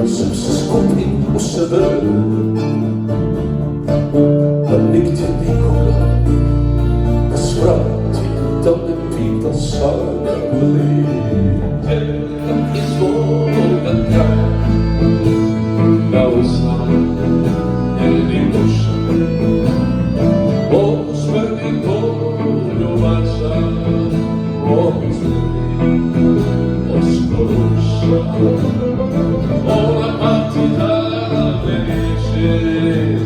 sam se skupim u sebe, da nigdje nikoga ne svrati, da me pita sanjam li iz svoga kraja. Ja uznam jednim dušem, osmeni poljubaca, oskoruša. Ona pati da ne liči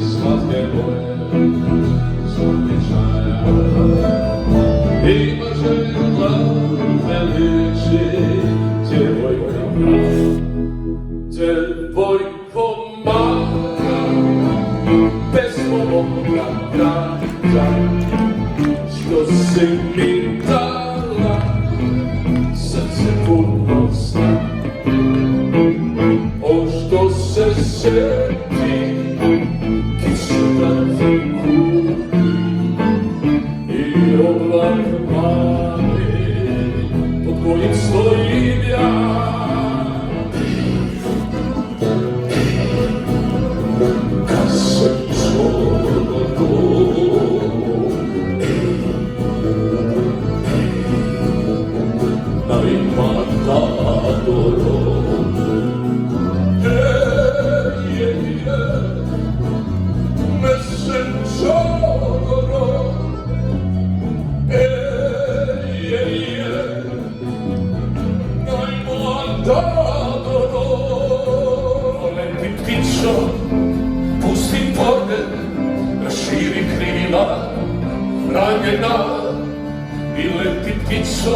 slatke boje zavičaja. Ima želju da me liči djevojko mala, bez ovoga grada, što si mi dala, srce puno zna. O što se sjeti, kišu da ti kupi i oblak mali pod kojim stojim ja. Kad se čuo na Matadoro, pusti pogled, raširi krila, ranjena i leti ptico,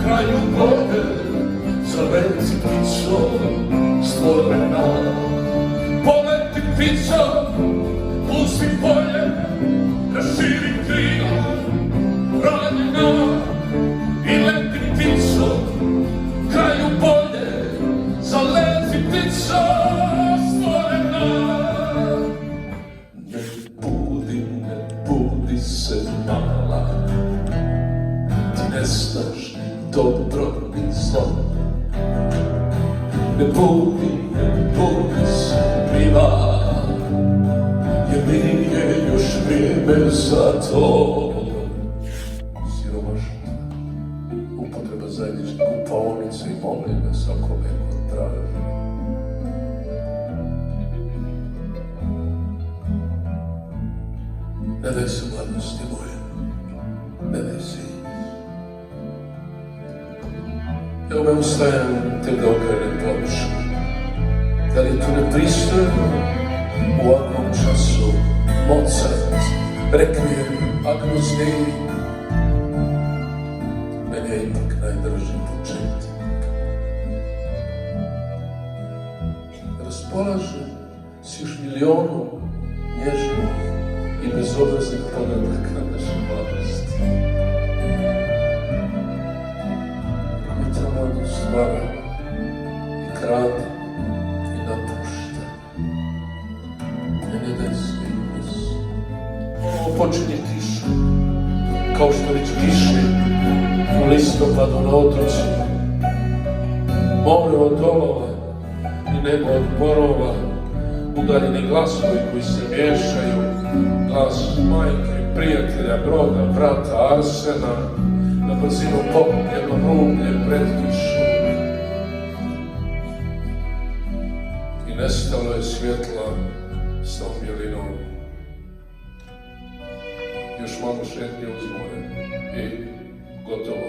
kraju vode, zaleti ptico, stvorena. Poleti ptico, pusti pogled, raširi krila, ranjena i leti ptico, kraju vode, zaleti ptico. Ne znaš ni dobro ni zlo. Ne budi se mila, jer nije još vrijeme za to. Siromaštvo, upotreba zajedničke kupaonice i molim vas ako neko traži. Ne daj se mladosti moje, ne daj se. Evo me ustajem te da okrenem ploču. Da li je to nepristojno u ovakvom času Mozart, Rekvijem, Agnus Dei? Meni je ipak najdraži početak. Raspolažem s još milionom nježnih i bezobraznih podataka naše mladosti. Stvara i krade i napušta. Ne daj se iz. Ovo počinje kiša, kao što već kiše u listopadu na otocima. More od olova i nebo od borova, udaljeni glasovi koji se miješaju, glas majke, prijatelja, broda, brata, Arsena, na brzinu popljeno rublje pred kišom. I nestalo je svjetla s tom bjelinom. Još malo šetnje uz more i gotovo.